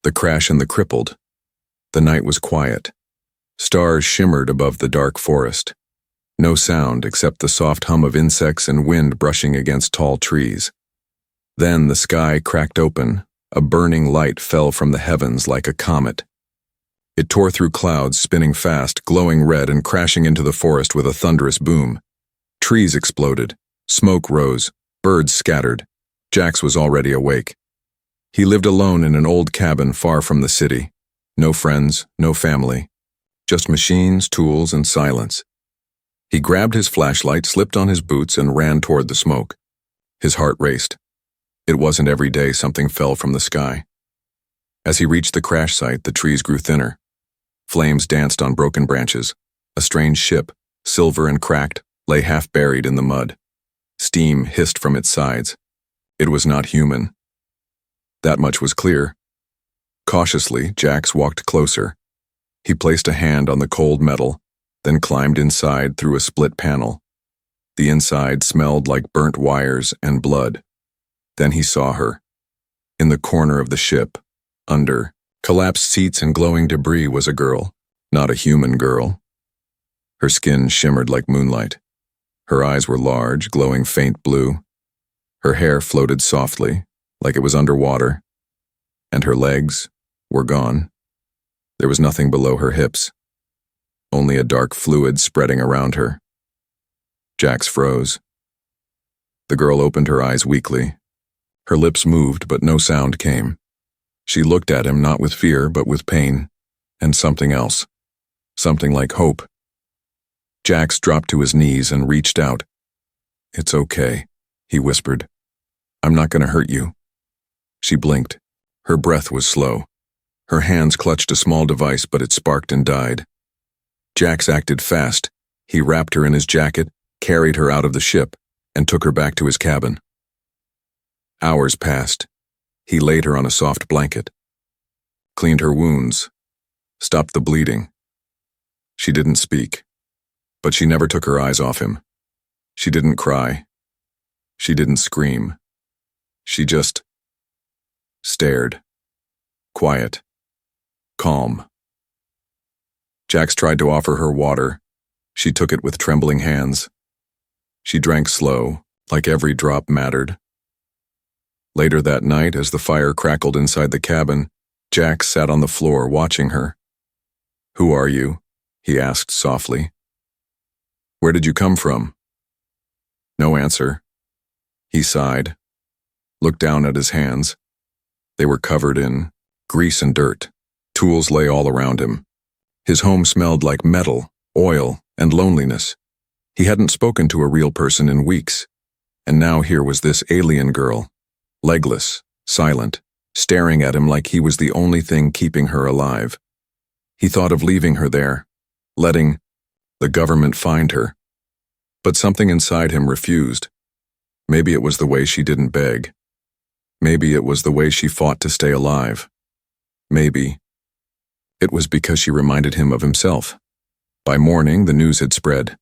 The crash and the crippled. The night was quiet. Stars shimmered above the dark forest. No sound except the soft hum of insects and wind brushing against tall trees. Then the sky cracked open. A burning light fell from the heavens like a comet. It tore through clouds, spinning fast, glowing red and crashing into the forest with a thunderous boom. Trees exploded. Smoke rose. Birds scattered. Jax was already awake. He lived alone in an old cabin far from the city. No friends, no family. Just machines, tools, and silence. He grabbed his flashlight, slipped on his boots, and ran toward the smoke. His heart raced. It wasn't every day something fell from the sky. As he reached the crash site, the trees grew thinner. Flames danced on broken branches. A strange ship, silver and cracked, lay half buried in the mud. Steam hissed from its sides. It was not human. That much was clear. Cautiously, Jax walked closer. He placed a hand on the cold metal, then climbed inside through a split panel. The inside smelled like burnt wires and blood. Then he saw her. In the corner of the ship, under collapsed seats and glowing debris, was a girl, not a human girl. Her skin shimmered like moonlight. Her eyes were large, glowing faint blue. Her hair floated softly, like it was underwater. And her legs were gone. There was nothing below her hips. Only a dark fluid spreading around her. Jax froze. The girl opened her eyes weakly. Her lips moved, but no sound came. She looked at him not with fear, but with pain, and something else. Something like hope. Jax dropped to his knees and reached out. "It's okay," he whispered. "I'm not going to hurt you." She blinked. Her breath was slow. Her hands clutched a small device, but it sparked and died. Jax acted fast. He wrapped her in his jacket, carried her out of the ship, and took her back to his cabin. Hours passed. He laid her on a soft blanket, cleaned her wounds, stopped the bleeding. She didn't speak, but she never took her eyes off him. She didn't cry. She didn't scream. She just stared. Quiet. Calm. Jax tried to offer her water. She took it with trembling hands. She drank slow, like every drop mattered. Later that night, as the fire crackled inside the cabin, Jax sat on the floor watching her. "Who are you?" he asked softly. "Where did you come from?" No answer. He sighed, looked down at his hands. They were covered in grease and dirt. Tools lay all around him. His home smelled like metal, oil, and loneliness. He hadn't spoken to a real person in weeks, and now here was this alien girl, legless, silent, staring at him like he was the only thing keeping her alive. He thought of leaving her there, letting the government find her. But something inside him refused. Maybe it was the way she didn't beg. Maybe it was the way she fought to stay alive. Maybe it was because she reminded him of himself. By morning, the news had spread.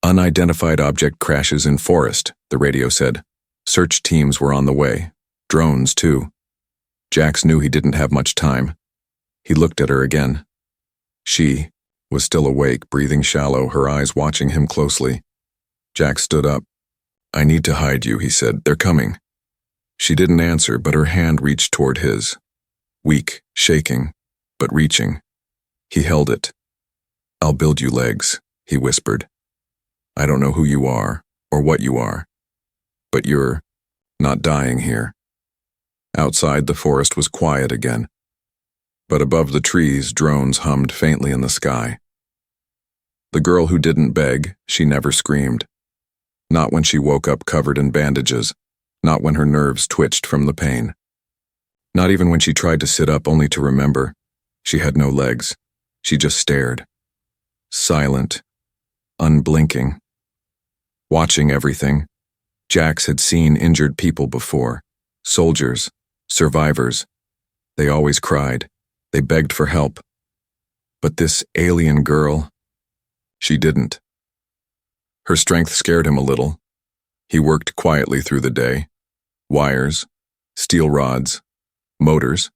"Unidentified object crashes in forest," the radio said. Search teams were on the way. Drones, too. Jax knew he didn't have much time. He looked at her again. She was still awake, breathing shallow, her eyes watching him closely. Jax stood up. "I need to hide you," he said. "They're coming." She didn't answer, but her hand reached toward his. Weak, shaking, but reaching. He held it. "I'll build you legs," he whispered. "I don't know who you are, or what you are, but you're not dying here." Outside, the forest was quiet again, but above the trees, drones hummed faintly in the sky. The girl who didn't beg, she never screamed. Not when she woke up covered in bandages, not when her nerves twitched from the pain. Not even when she tried to sit up only to remember. She had no legs. She just stared. Silent, unblinking. Watching everything. Jax had seen injured people before. Soldiers, survivors. They always cried. They begged for help. But this alien girl, she didn't. Her strength scared him a little. He worked quietly through the day. Wires, steel rods, motors.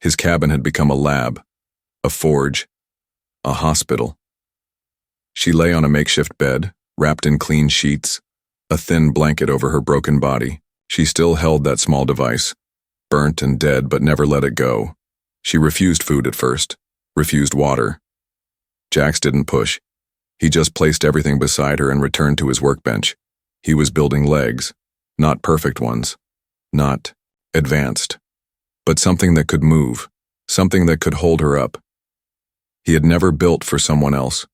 His cabin had become a lab, a forge, a hospital. She lay on a makeshift bed, wrapped in clean sheets, a thin blanket over her broken body. She still held that small device, burnt and dead, but never let it go. She refused food at first, refused water. Jax didn't push. He just placed everything beside her and returned to his workbench. He was building legs, not perfect ones, not advanced, but something that could move, something that could hold her up. He had never built for someone else,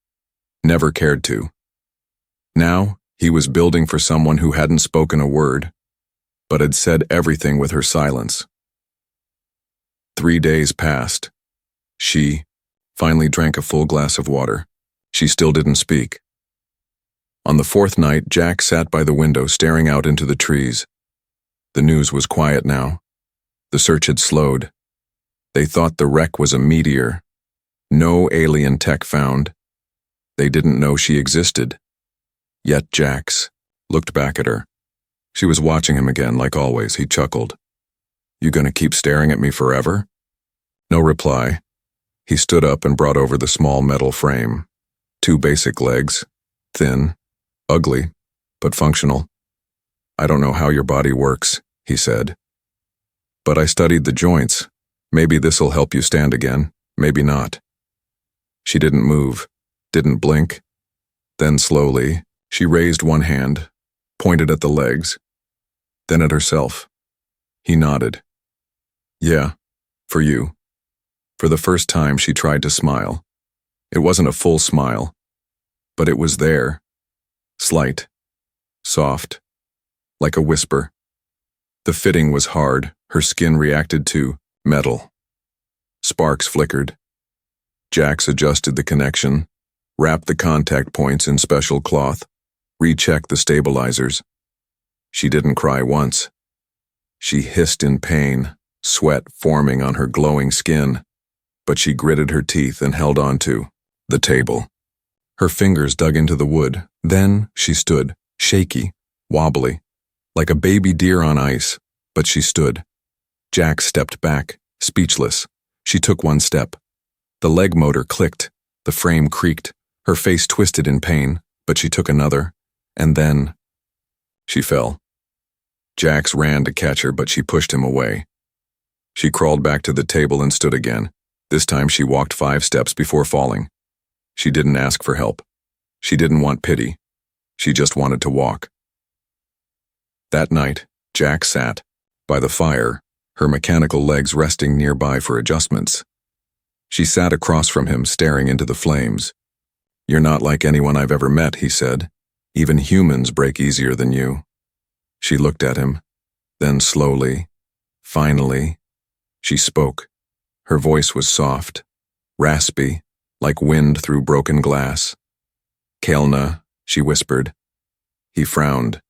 never cared to. Now, he was building for someone who hadn't spoken a word, but had said everything with her silence. 3 days passed. She finally drank a full glass of water. She still didn't speak. On the 4th night, Jack sat by the window staring out into the trees. The news was quiet now. The search had slowed. They thought the wreck was a meteor. No alien tech found. They didn't know she existed. Yet Jax looked back at her. She was watching him again, like always. He chuckled. "You gonna keep staring at me forever?" No reply. He stood up and brought over the small metal frame. 2 basic legs, thin, ugly, but functional. "I don't know how your body works," he said. "But I studied the joints. Maybe this'll help you stand again, maybe not." She didn't move, didn't blink. Then slowly, she raised one hand, pointed at the legs, then at herself. He nodded. "Yeah, for you." For the first time, she tried to smile. It wasn't a full smile, but it was there. Slight, soft, like a whisper. The fitting was hard. Her skin reacted to metal. Sparks flickered. Jax adjusted the connection, wrapped the contact points in special cloth, rechecked the stabilizers. She didn't cry once. She hissed in pain, sweat forming on her glowing skin, but she gritted her teeth and held on to the table. Her fingers dug into the wood. Then she stood, shaky, wobbly, like a baby deer on ice, but she stood. Jax stepped back, speechless. She took one step. The leg motor clicked, the frame creaked, her face twisted in pain, but she took another, and then she fell. Jax ran to catch her, but she pushed him away. She crawled back to the table and stood again. This time she walked 5 steps before falling. She didn't ask for help. She didn't want pity. She just wanted to walk. That night, Jack sat by the fire, her mechanical legs resting nearby for adjustments. She sat across from him, staring into the flames. "You're not like anyone I've ever met," he said. "Even humans break easier than you." She looked at him. Then slowly, finally, she spoke. Her voice was soft, raspy, like wind through broken glass. "Kaelna," she whispered. He frowned.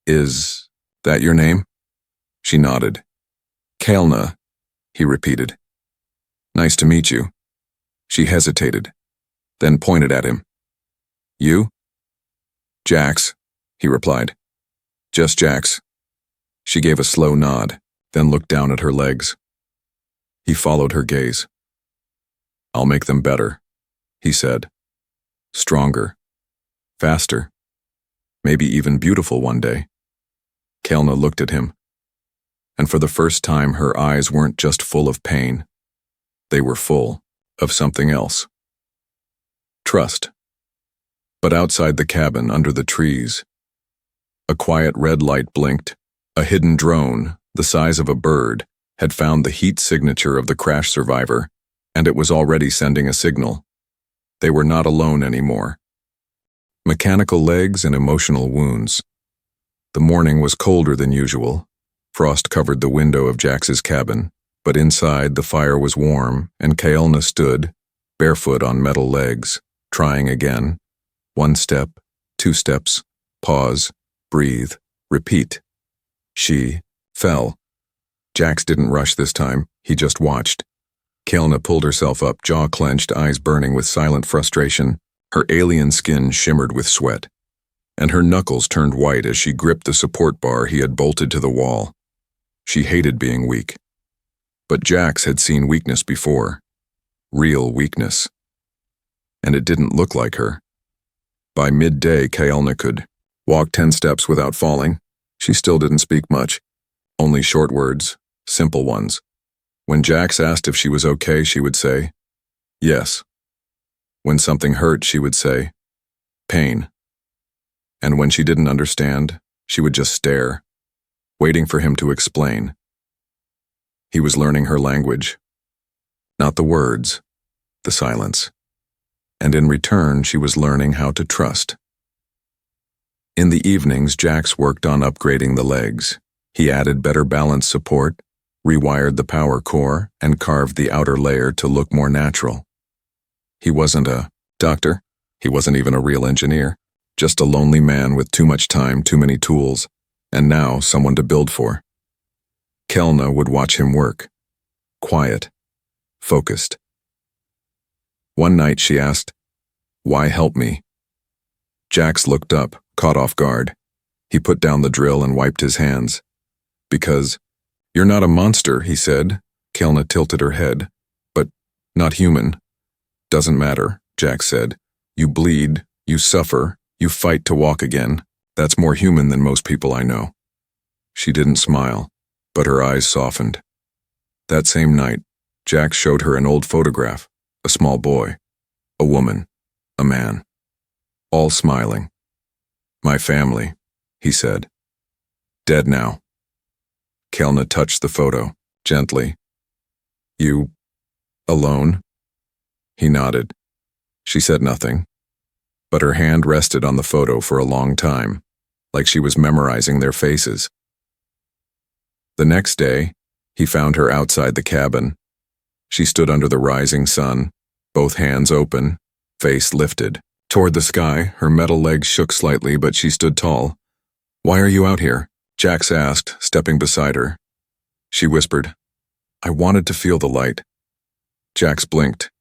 "Is that your name?" She nodded. "Kaelna," he repeated. "Nice to meet you." She hesitated, then pointed at him. "You?" "Jax," he replied. "Just Jax." She gave a slow nod, then looked down at her legs. He followed her gaze. "I'll make them better," he said. "Stronger, faster, maybe even beautiful one day." Kaelna looked at him, and for the first time her eyes weren't just full of pain. They were full of something else. Trust. But outside the cabin, under the trees, a quiet red light blinked. A hidden drone, the size of a bird, had found the heat signature of the crash survivor, and it was already sending a signal. They were not alone anymore. Mechanical legs and emotional wounds. The morning was colder than usual. Frost covered the window of Jax's cabin, but inside the fire was warm, and Kaelna stood, barefoot on metal legs, trying again. 1 step, 2 steps, pause, breathe, repeat. She fell. Jax didn't rush this time, he just watched. Kaelna pulled herself up, jaw clenched, eyes burning with silent frustration. Her alien skin shimmered with sweat, and her knuckles turned white as she gripped the support bar he had bolted to the wall. She hated being weak. But Jax had seen weakness before. Real weakness. And it didn't look like her. By midday, Kaelna could walk 10 steps without falling. She still didn't speak much. Only short words, simple ones. When Jax asked if she was okay, she would say, yes. When something hurt, she would say, pain. And when she didn't understand, she would just stare, waiting for him to explain. He was learning her language. Not the words, the silence. And in return, she was learning how to trust. In the evenings, Jax worked on upgrading the legs. He added better balance support, rewired the power core, and carved the outer layer to look more natural. He wasn't a doctor. He wasn't even a real engineer. Just a lonely man with too much time, too many tools, and now someone to build for. Kaelna would watch him work. Quiet. Focused. One night she asked, "Why help me?" Jax looked up, caught off guard. He put down the drill and wiped his hands. "Because you're not a monster," he said. Kaelna tilted her head. "But not human." "Doesn't matter," Jax said. "You bleed, you suffer, you fight to walk again. That's more human than most people I know." She didn't smile, but her eyes softened. That same night, Jax showed her an old photograph, a small boy, a woman, a man, all smiling. "My family," he said. "Dead now." Kaelna touched the photo, gently. "You alone?" He nodded. She said nothing, but her hand rested on the photo for a long time, like she was memorizing their faces. The next day, he found her outside the cabin. She stood under the rising sun, both hands open, face lifted. Toward the sky, her metal legs shook slightly, but she stood tall. "Why are you out here?" Jax asked, stepping beside her. She whispered, "I wanted to feel the light." Jax blinked.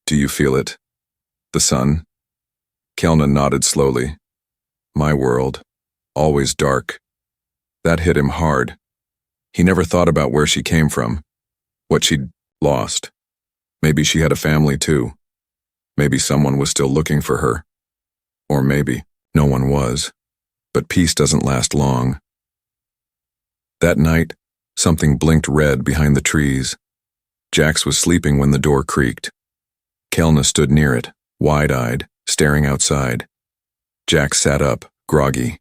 "Do you feel it? The sun?" Kaelna nodded slowly. "My world. Always dark." That hit him hard. He never thought about where she came from, what she'd lost. Maybe she had a family too. Maybe someone was still looking for her. Or maybe no one was. But peace doesn't last long. That night, something blinked red behind the trees. Jax was sleeping when the door creaked. Kaelna stood near it, wide-eyed, staring outside. Jax sat up, groggy.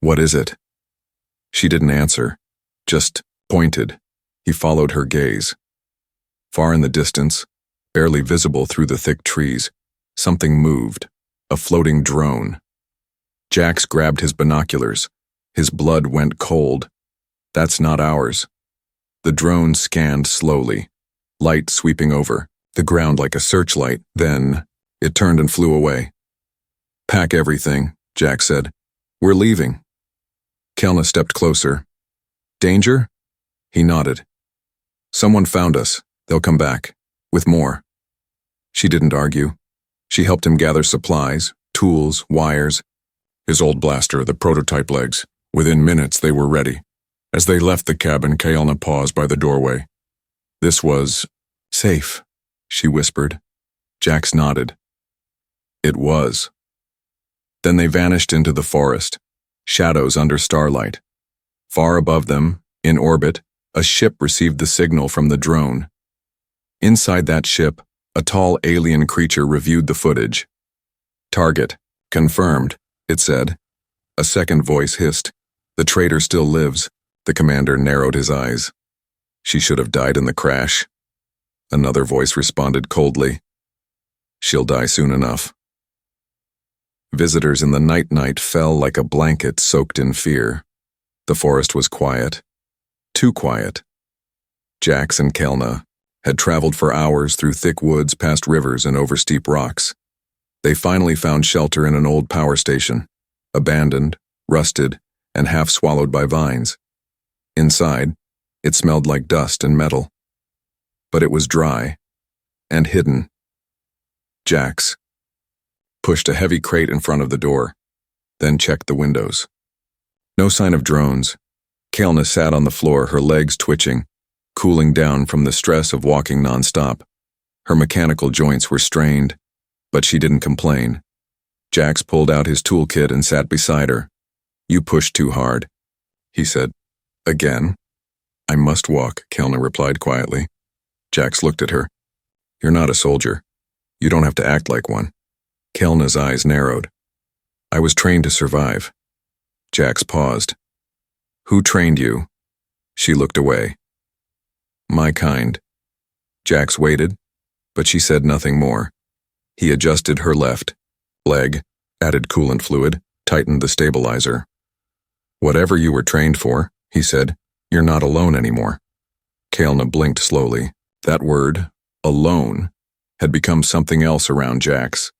"What is it?" She didn't answer, just pointed. He followed her gaze. Far in the distance, barely visible through the thick trees, something moved, a floating drone. Jax grabbed his binoculars. His blood went cold. "That's not ours." The drone scanned slowly, light sweeping over the ground like a searchlight. Then it turned and flew away. "Pack everything," Jax said. "We're leaving." Kaelna stepped closer. "Danger?" He nodded. "Someone found us. They'll come back. With more." She didn't argue. She helped him gather supplies, tools, wires. His old blaster, the prototype legs. Within minutes, they were ready. As they left the cabin, Kaelna paused by the doorway. "This was safe," she whispered. Jax nodded. It was. Then they vanished into the forest, shadows under starlight. Far above them, in orbit, a ship received the signal from the drone. Inside that ship, a tall alien creature reviewed the footage. "Target. Confirmed," it said. A second voice hissed. "The traitor still lives." The commander narrowed his eyes. "She should have died in the crash." Another voice responded coldly. "She'll die soon enough." Visitors in the night fell like a blanket soaked in fear. The forest was quiet. Too quiet. Jax and Kaelna had traveled for hours through thick woods, past rivers, and over steep rocks. They finally found shelter in an old power station, abandoned, rusted, and half swallowed by vines. Inside, it smelled like dust and metal. But it was dry and hidden. Jax pushed a heavy crate in front of the door, then checked the windows. No sign of drones. Kaelna sat on the floor, her legs twitching. cooling down from the stress of walking nonstop. Her mechanical joints were strained, but she didn't complain. Jax pulled out his toolkit and sat beside her. "You pushed too hard," he said. "Again?" "I must walk," Kelna replied quietly. Jax looked at her. "You're not a soldier. You don't have to act like one." Kelna's eyes narrowed. "I was trained to survive." Jax paused. "Who trained you?" She looked away. "My kind." Jax waited, but she said nothing more. He adjusted her left leg, added coolant fluid, tightened the stabilizer. "Whatever you were trained for," he said, "you're not alone anymore." Kelna blinked slowly. That word, alone, had become something else around Jax.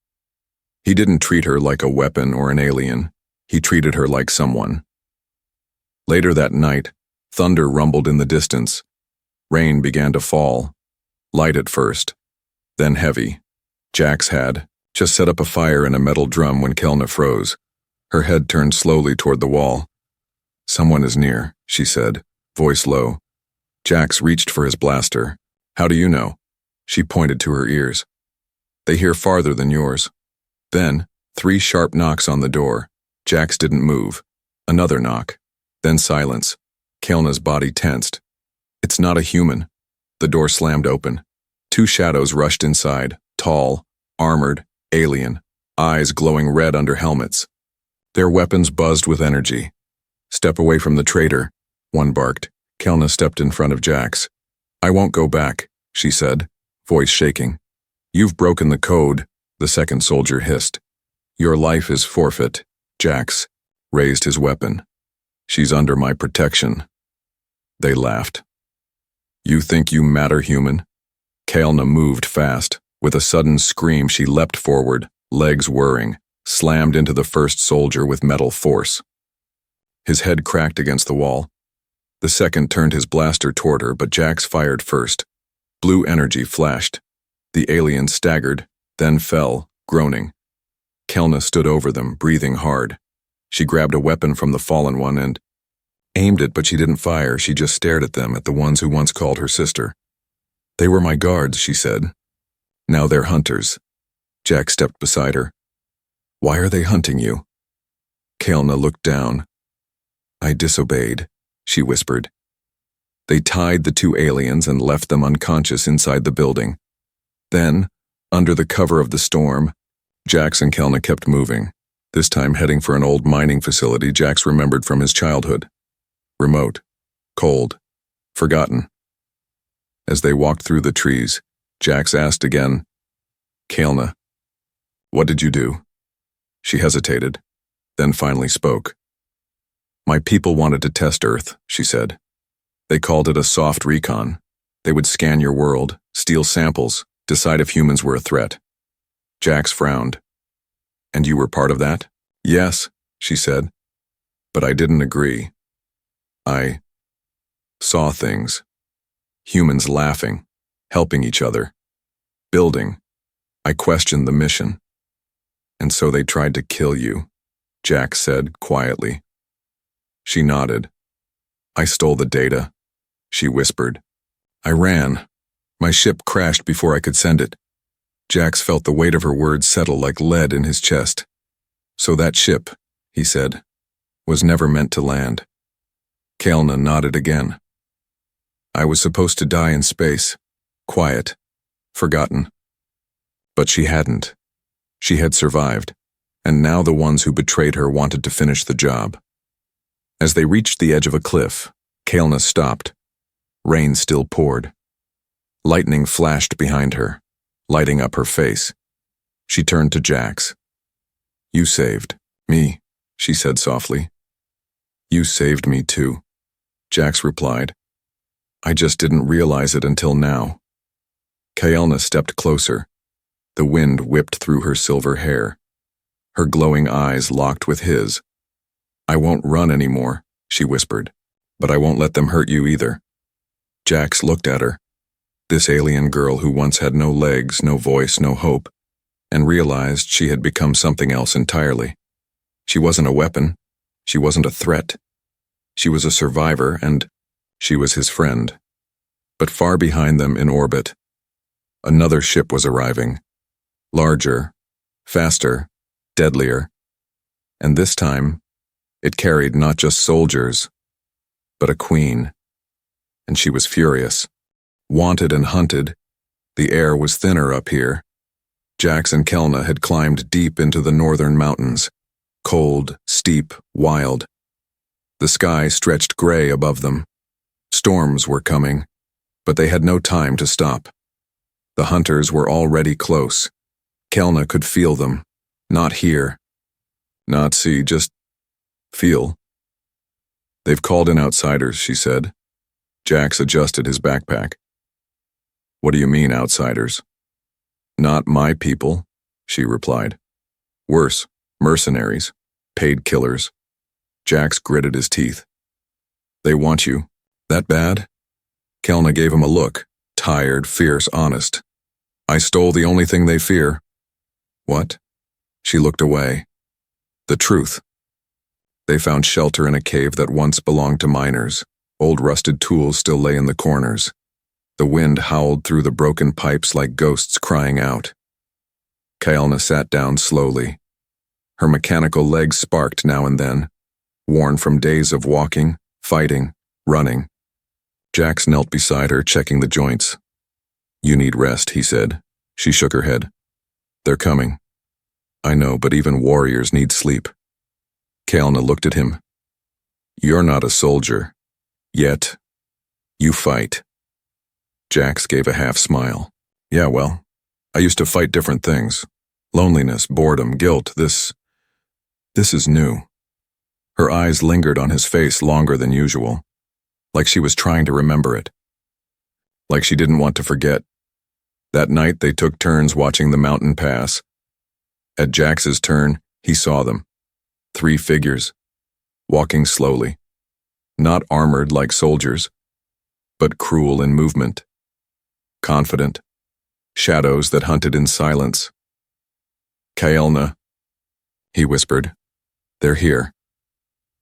He didn't treat her like a weapon or an alien. He treated her like someone. Later that night, thunder rumbled in the distance. Rain began to fall, light at first, then heavy. Jax had just set up a fire in a metal drum when Kelna froze. Her head turned slowly toward the wall. "Someone is near," she said, voice low. Jax reached for his blaster. "How do you know?" She pointed to her ears. "They hear farther than yours." Then, 3 sharp knocks on the door. Jax didn't move. Another knock. Then silence. Kelna's body tensed. "It's not a human." The door slammed open. 2 shadows rushed inside, tall, armored, alien, eyes glowing red under helmets. Their weapons buzzed with energy. "Step away from the traitor," one barked. Kelna stepped in front of Jax. "I won't go back," she said, voice shaking. "You've broken the code," the second soldier hissed. "Your life is forfeit." Jax raised his weapon. "She's under my protection." They laughed. "You think you matter, human?" Kelna moved fast. With a sudden scream, she leapt forward, legs whirring, slammed into the first soldier with metal force. His head cracked against the wall. The second turned his blaster toward her, but Jax fired first. Blue energy flashed. The alien staggered, then fell, groaning. Kelna stood over them, breathing hard. She grabbed a weapon from the fallen one and aimed it, but she didn't fire. She just stared at them, at the ones who once called her sister. "They were my guards," she said. "Now they're hunters." Jax stepped beside her. "Why are they hunting you?" Kelna looked down. "I disobeyed," she whispered. They tied the 2 aliens and left them unconscious inside the building. Then, under the cover of the storm, Jax and Kelna kept moving, this time heading for an old mining facility Jax remembered from his childhood. Remote, cold, forgotten. As they walked through the trees, Jax asked again, "Kelna, what did you do?" She hesitated, then finally spoke. "My people wanted to test Earth," she said. "They called it a soft recon. They would scan your world, steal samples, decide if humans were a threat." Jax frowned. "And you were part of that?" "Yes," she said. "But I didn't agree. I saw things. Humans laughing, helping each other, building. I questioned the mission. And so they tried to kill you," Jax said quietly. She nodded. "I stole the data," she whispered. "I ran. My ship crashed before I could send it." Jax felt the weight of her words settle like lead in his chest. "So that ship," he said, "was never meant to land." Kelna nodded again. "I was supposed to die in space, quiet, forgotten." But she hadn't. She had survived, and now the ones who betrayed her wanted to finish the job. As they reached the edge of a cliff, Kelna stopped. Rain still poured. Lightning flashed behind her, lighting up her face. She turned to Jax. "You saved me," she said softly. "You saved me too," Jax replied. "I just didn't realize it until now." Kelna stepped closer. The wind whipped through her silver hair. Her glowing eyes locked with his. "I won't run anymore," she whispered, "but I won't let them hurt you either." Jax looked at her, this alien girl who once had no legs, no voice, no hope, and realized she had become something else entirely. She wasn't a weapon. She wasn't a threat. She was a survivor, and she was his friend. But far behind them in orbit, another ship was arriving. Larger, faster, deadlier. And this time, it carried not just soldiers, but a queen. And she was furious. Wanted and hunted, the air was thinner up here. Jax and Kelna had climbed deep into the northern mountains. Cold, steep, wild. The sky stretched gray above them. Storms were coming, but they had no time to stop. The hunters were already close. Kelna could feel them. Not hear. Not see, just feel. They've called in outsiders, she said. Jax adjusted his backpack. What do you mean, outsiders? Not my people, she replied. Worse, mercenaries, paid killers. Jax gritted his teeth. They want you. That bad? Kelna gave him a look, tired, fierce, honest. I stole the only thing they fear. What? She looked away. The truth. They found shelter in a cave that once belonged to miners. Old rusted tools still lay in the corners. The wind howled through the broken pipes like ghosts crying out. Kaelna sat down slowly. Her mechanical legs sparked now and then, worn from days of walking, fighting, running. Jax knelt beside her, checking the joints. You need rest, he said. She shook her head. They're coming. I know, but even warriors need sleep. Kaelna looked at him. You're not a soldier. Yet. You fight. Jax gave a half smile. Yeah, well, I used to fight different things. Loneliness, boredom, guilt, this is new. Her eyes lingered on his face longer than usual, like she was trying to remember it. Like she didn't want to forget. That night they took turns watching the mountain pass. At Jax's turn, he saw them. 3 figures, walking slowly. Not armored like soldiers, but cruel in movement. Confident. Shadows that hunted in silence. Kaelna, he whispered. They're here.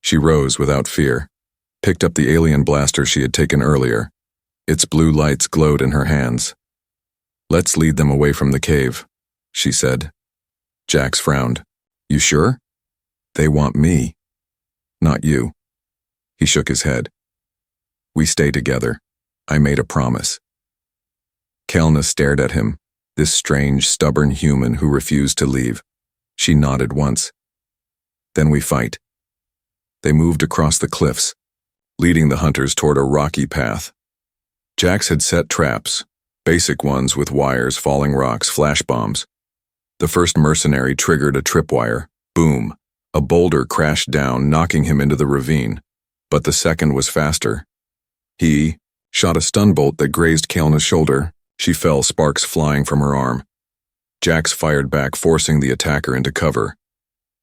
She rose without fear, picked up the alien blaster she had taken earlier. Its blue lights glowed in her hands. Let's lead them away from the cave, she said. Jax frowned. You sure? They want me, not you. He shook his head. We stay together. I made a promise. Kelna stared at him, this strange, stubborn human who refused to leave. She nodded once. Then we fight. They moved across the cliffs, leading the hunters toward a rocky path. Jax had set traps, basic ones with wires, falling rocks, flash bombs. The first mercenary triggered a tripwire. Boom. A boulder crashed down, knocking him into the ravine. But the second was faster. He shot a stun bolt that grazed Kaelna's shoulder. She fell, sparks flying from her arm. Jax fired back, forcing the attacker into cover.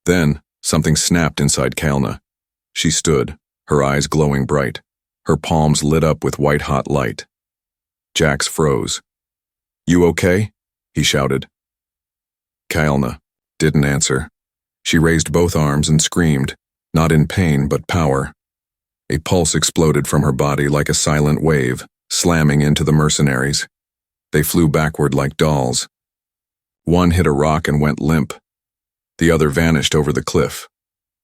Then, something snapped inside Kaelna. She stood, her eyes glowing bright. Her palms lit up with white-hot light. Jax froze. You okay? He shouted. Kaelna didn't answer. She raised both arms and screamed, not in pain but power. A pulse exploded from her body like a silent wave, slamming into the mercenaries. They flew backward like dolls. One hit a rock and went limp. The other vanished over the cliff.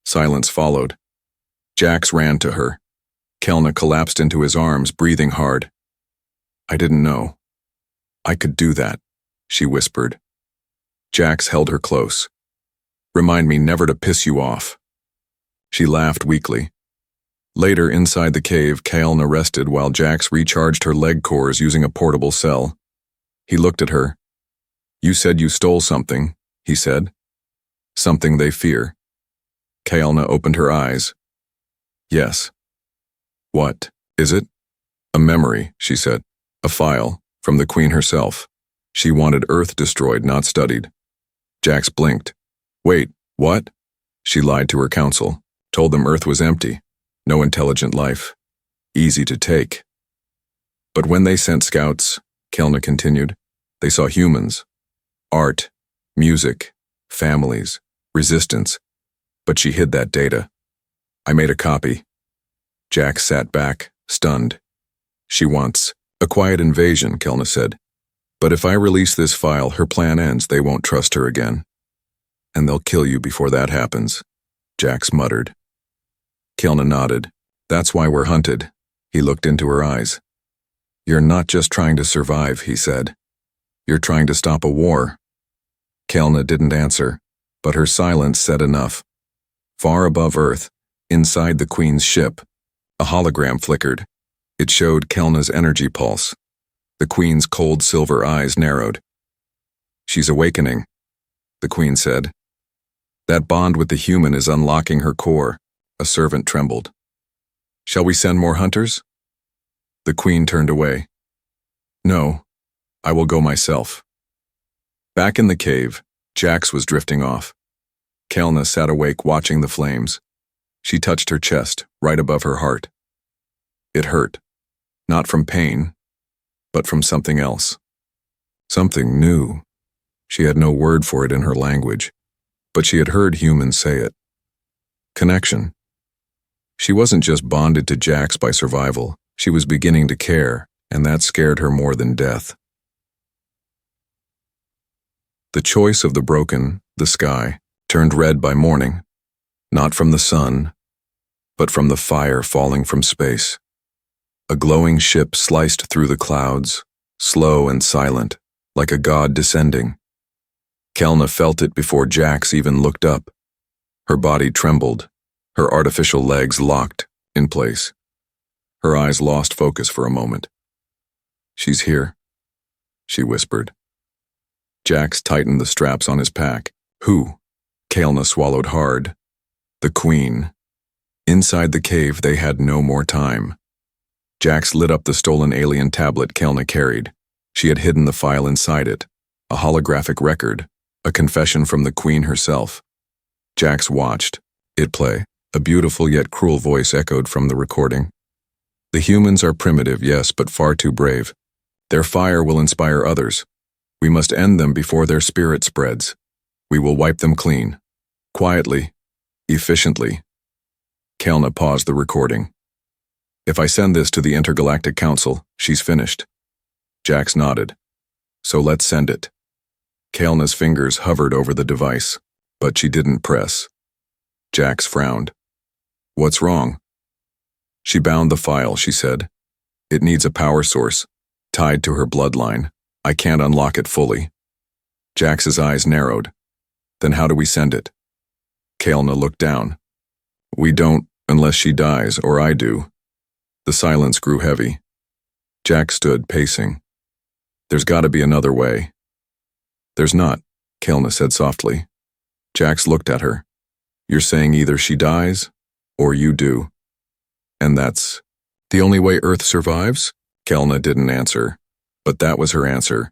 Silence followed. Jax ran to her. Kelna collapsed into his arms, breathing hard. I didn't know. I could do that, she whispered. Jax held her close. Remind me never to piss you off. She laughed weakly. Later, inside the cave, Kaelna rested while Jax recharged her leg cores using a portable cell. He looked at her. You said you stole something, he said. Something they fear. Kaelna opened her eyes. Yes. What is it? A memory, she said. A file, from the Queen herself. She wanted Earth destroyed, not studied. Jax blinked. Wait, what? She lied to her council, told them Earth was empty, no intelligent life, easy to take. But when they sent scouts, Kelna continued, they saw humans, art, music, families, resistance, but she hid that data. I made a copy. Jax sat back, stunned. She wants A quiet invasion, Kelna said. But if I release this file, her plan ends. They won't trust her again. And they'll kill you before that happens, Jax muttered. Kelna nodded. That's why we're hunted. He looked into her eyes. You're not just trying to survive, he said. You're trying to stop a war. Kelna didn't answer, but her silence said enough. Far above Earth, inside the Queen's ship, a hologram flickered. It showed Kelna's energy pulse. The Queen's cold silver eyes narrowed. She's awakening, the Queen said. That bond with the human is unlocking her core. A servant trembled. Shall we send more hunters? The Queen turned away. No, I will go myself. Back in the cave, Jax was drifting off. Kelna sat awake watching the flames. She touched her chest, right above her heart. It hurt, not from pain, but from something else. Something new. She had no word for it in her language, but she had heard humans say it. Connection. She wasn't just bonded to Jax by survival, she was beginning to care, and that scared her more than death. The choice of the broken, the sky, turned red by morning, not from the sun, but from the fire falling from space. A glowing ship sliced through the clouds, slow and silent, like a god descending. Kelna felt it before Jax even looked up. Her body trembled, her artificial legs locked in place. Her eyes lost focus for a moment. She's here, she whispered. Jax tightened the straps on his pack. Who? Kelna swallowed hard. The Queen. Inside the cave, they had no more time. Jax lit up the stolen alien tablet Kelna carried. She had hidden the file inside it, a holographic record, a confession from the Queen herself. Jax watched it play. A beautiful yet cruel voice echoed from the recording. The humans are primitive, yes, but far too brave. Their fire will inspire others. We must end them before their spirit spreads. We will wipe them clean. Quietly, efficiently. Kelna paused the recording. If I send this to the Intergalactic Council, she's finished. Jax nodded. So let's send it. Kelna's fingers hovered over the device, but she didn't press. Jax frowned. What's wrong? She bound the file, she said. It needs a power source, tied to her bloodline. I can't unlock it fully. Jax's eyes narrowed. Then how do we send it? Kelna looked down. We don't, unless she dies, or I do. The silence grew heavy. Jax stood, pacing. There's got to be another way. There's not, Kelna said softly. Jax looked at her. You're saying either she dies, or you do. And that's the only way Earth survives? Kelna didn't answer, but that was her answer.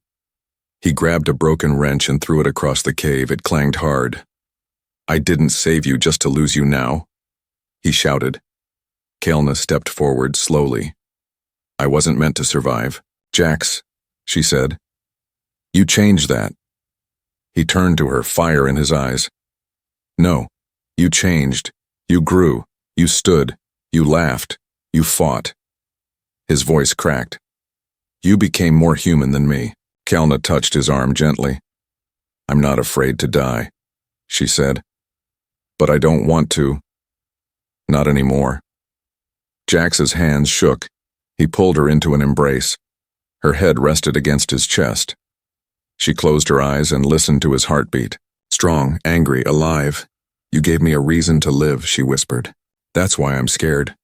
He grabbed a broken wrench and threw it across the cave. It clanged hard. I didn't save you just to lose you now, he shouted. Kelna stepped forward slowly. I wasn't meant to survive. Jax, she said. You changed that. He turned to her, fire in his eyes. No, you changed. You grew. You stood. You laughed. You fought. His voice cracked. You became more human than me. Kelna touched his arm gently. I'm not afraid to die, she said. But I don't want to. Not anymore. Jax's hands shook. He pulled her into an embrace. Her head rested against his chest. She closed her eyes and listened to his heartbeat. Strong, angry, alive. You gave me a reason to live, she whispered. That's why I'm scared.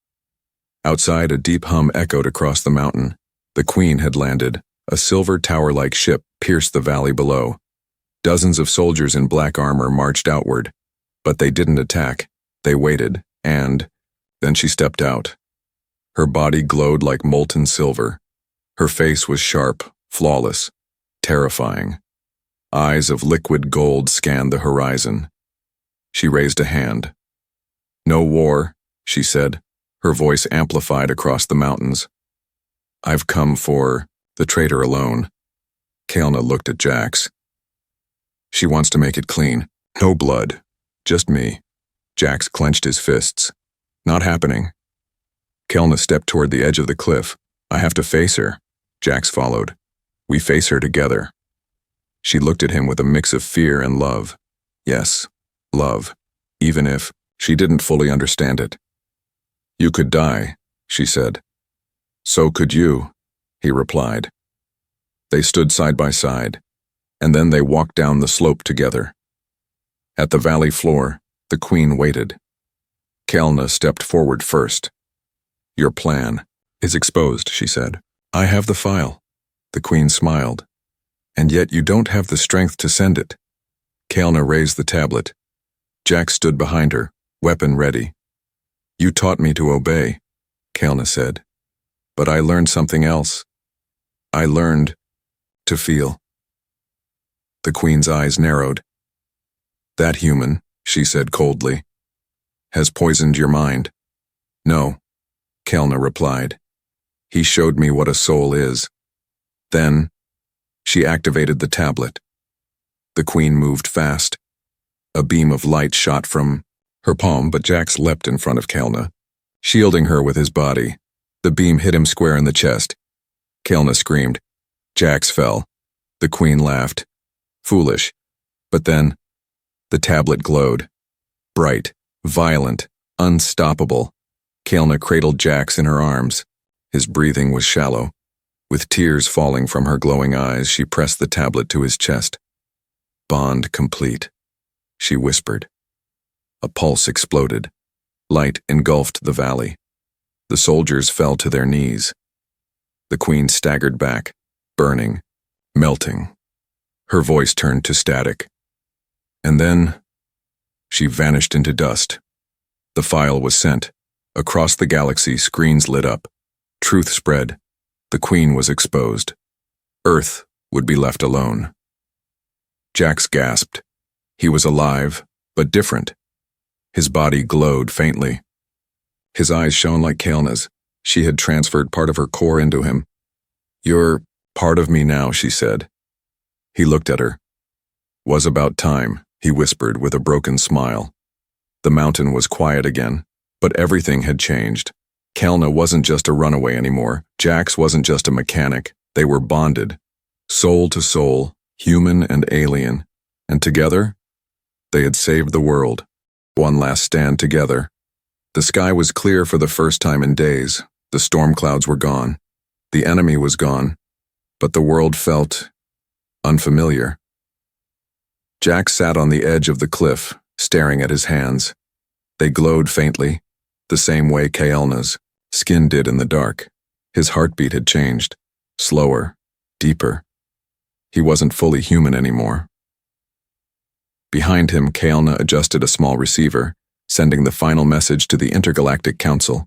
Outside, a deep hum echoed across the mountain. The Queen had landed. A silver tower-like ship pierced the valley below. Dozens of soldiers in black armor marched outward. But they didn't attack. They waited, and then she stepped out. Her body glowed like molten silver. Her face was sharp, flawless, terrifying. Eyes of liquid gold scanned the horizon. She raised a hand. No war, she said, her voice amplified across the mountains. I've come for the traitor alone. Kelna looked at Jax. She wants to make it clean. No blood. Just me. Jax clenched his fists. Not happening. Kelna stepped toward the edge of the cliff. I have to face her. Jax followed. We face her together. She looked at him with a mix of fear and love. Yes, love, even if she didn't fully understand it. You could die, she said. So could you, he replied. They stood side by side, and then they walked down the slope together. At the valley floor, the Queen waited. Kelna stepped forward first. Your plan is exposed, she said. I have the file. The Queen smiled. And yet you don't have the strength to send it. Kelna raised the tablet. Jax stood behind her, weapon ready. You taught me to obey, Kelna said. But I learned something else. I learned to feel. The Queen's eyes narrowed. That human, she said coldly, has poisoned your mind. No, Kelna replied. He showed me what a soul is. Then, she activated the tablet. The Queen moved fast. A beam of light shot from her palm, but Jax leapt in front of Kelna, shielding her with his body. The beam hit him square in the chest. Kelna screamed. Jax fell. The Queen laughed. Foolish. But then, the tablet glowed. Bright, violent, unstoppable. Kelna cradled Jax in her arms. His breathing was shallow. With tears falling from her glowing eyes, she pressed the tablet to his chest. Bond complete, she whispered. A pulse exploded. Light engulfed the valley. The soldiers fell to their knees. The Queen staggered back, burning, melting. Her voice turned to static. And then, she vanished into dust. The file was sent. Across the galaxy, screens lit up. Truth spread. The Queen was exposed. Earth would be left alone. Jax gasped. He was alive, but different. His body glowed faintly. His eyes shone like Kelna's. She had transferred part of her core into him. You're part of me now, she said. He looked at her. Was about time, he whispered with a broken smile. The mountain was quiet again, but everything had changed. Kelna wasn't just a runaway anymore. Jax wasn't just a mechanic. They were bonded. Soul to soul, human and alien. And together, they had saved the world. One last stand together. The sky was clear for the first time in days. The storm clouds were gone. The enemy was gone. But the world felt unfamiliar. Jax sat on the edge of the cliff, staring at his hands. They glowed faintly, the same way Kelna's skin did in the dark. His heartbeat had changed, slower, deeper. He wasn't fully human anymore. Behind him, Kelna adjusted a small receiver, sending the final message to the Intergalactic Council.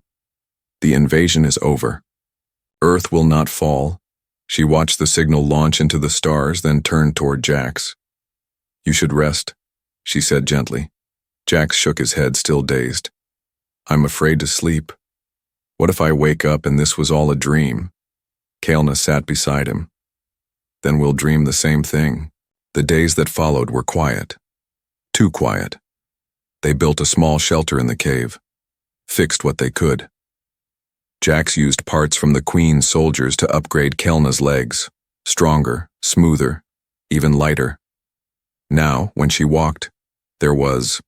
The invasion is over. Earth will not fall. She watched the signal launch into the stars, then turned toward Jax. You should rest, she said gently. Jax shook his head, still dazed. I'm afraid to sleep. What if I wake up and this was all a dream? Kelna sat beside him. Then we'll dream the same thing. The days that followed were quiet. Too quiet. They built a small shelter in the cave. Fixed what they could. Jax used parts from the Queen's soldiers to upgrade Kelna's legs. Stronger, smoother, even lighter. Now, when she walked, there was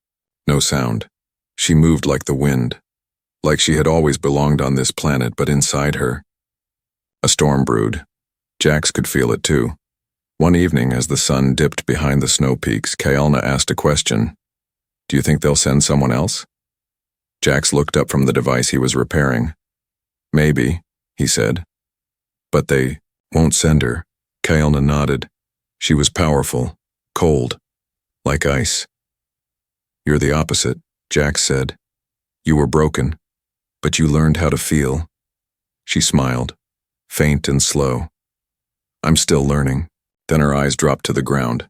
no sound. She moved like the wind. Like she had always belonged on this planet, but inside her. A storm brewed. Jax could feel it too. One evening, as the sun dipped behind the snow peaks, Kelna asked a question. Do you think they'll send someone else? Jax looked up from the device he was repairing. Maybe, he said. But they won't send her. Kelna nodded. She was powerful, cold, like ice. You're the opposite, Jax said. You were broken, but you learned how to feel. She smiled, faint and slow. I'm still learning. Then her eyes dropped to the ground.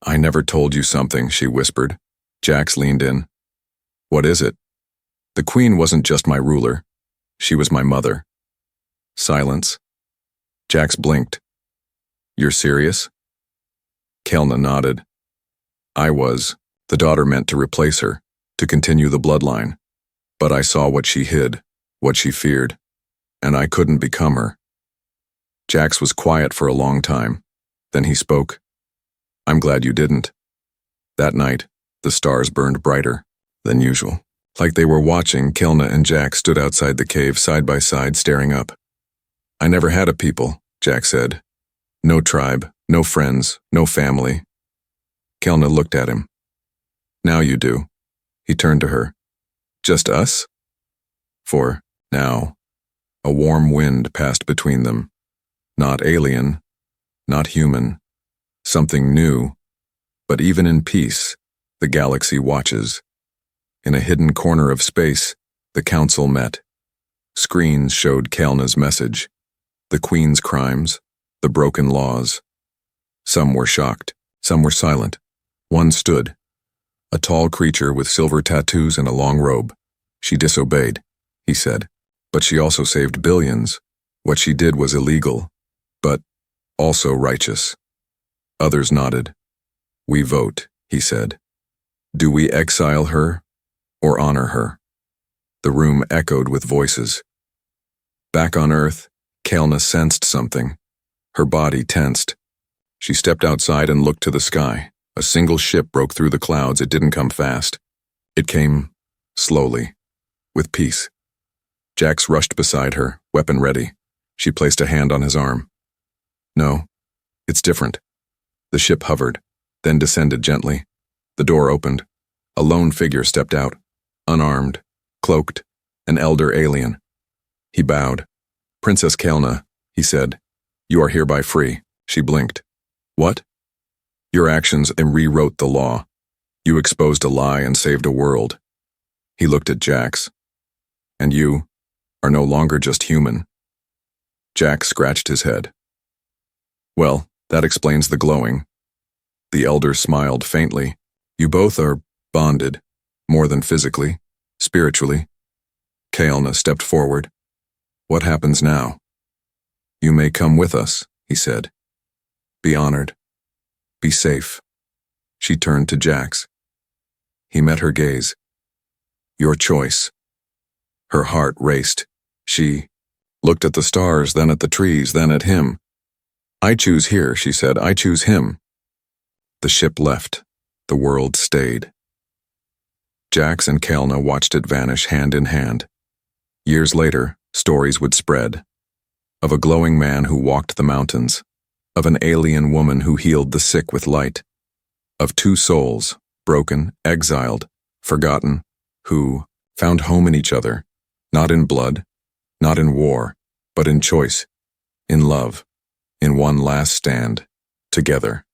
I never told you something, she whispered. Jax leaned in. What is it? The Queen wasn't just my ruler. She was my mother. Silence. Jax blinked. You're serious? Kelna nodded. I was. The daughter meant to replace her, to continue the bloodline. But I saw what she hid, what she feared, and I couldn't become her. Jax was quiet for a long time. Then he spoke. I'm glad you didn't. That night, the stars burned brighter than usual. Like they were watching, Kelna and Jax stood outside the cave side by side, staring up. I never had a people, Jax said. No tribe, no friends, no family. Kelna looked at him. Now you do. He turned to her. Just us? For now. A warm wind passed between them. Not alien, not human. Something new. But even in peace, the galaxy watches. In a hidden corner of space, the council met. Screens showed Kelna's message. The Queen's crimes, the broken laws. Some were shocked, some were silent. One stood. A tall creature with silver tattoos and a long robe. She disobeyed, he said. But she also saved billions. What she did was illegal, but also righteous. Others nodded. We vote, he said. Do we exile her or honor her? The room echoed with voices. Back on Earth, Kelna sensed something. Her body tensed. She stepped outside and looked to the sky. A single ship broke through the clouds. It didn't come fast. It came slowly, with peace. Jax rushed beside her, weapon ready. She placed a hand on his arm. No, it's different. The ship hovered, then descended gently. The door opened. A lone figure stepped out, unarmed, cloaked, an elder alien. He bowed. Princess Kelna, he said. You are hereby free. She blinked. What? Your actions rewrote the law. You exposed a lie and saved a world. He looked at Jax. And you are no longer just human. Jax scratched his head. Well, that explains the glowing. The elder smiled faintly. You both are bonded, more than physically, spiritually. Kelna stepped forward. What happens now? You may come with us, he said. Be honored. Be safe. She turned to Jax. He met her gaze. Your choice. Her heart raced. She looked at the stars, then at the trees, then at him. I choose here, she said. I choose him. The ship left. The world stayed. Jax and Kelna watched it vanish hand in hand. Years later, stories would spread. Of a glowing man who walked the mountains. Of an alien woman who healed the sick with light. Of two souls, broken, exiled, forgotten, who found home in each other, not in blood, not in war, but in choice, in love, in one last stand, together.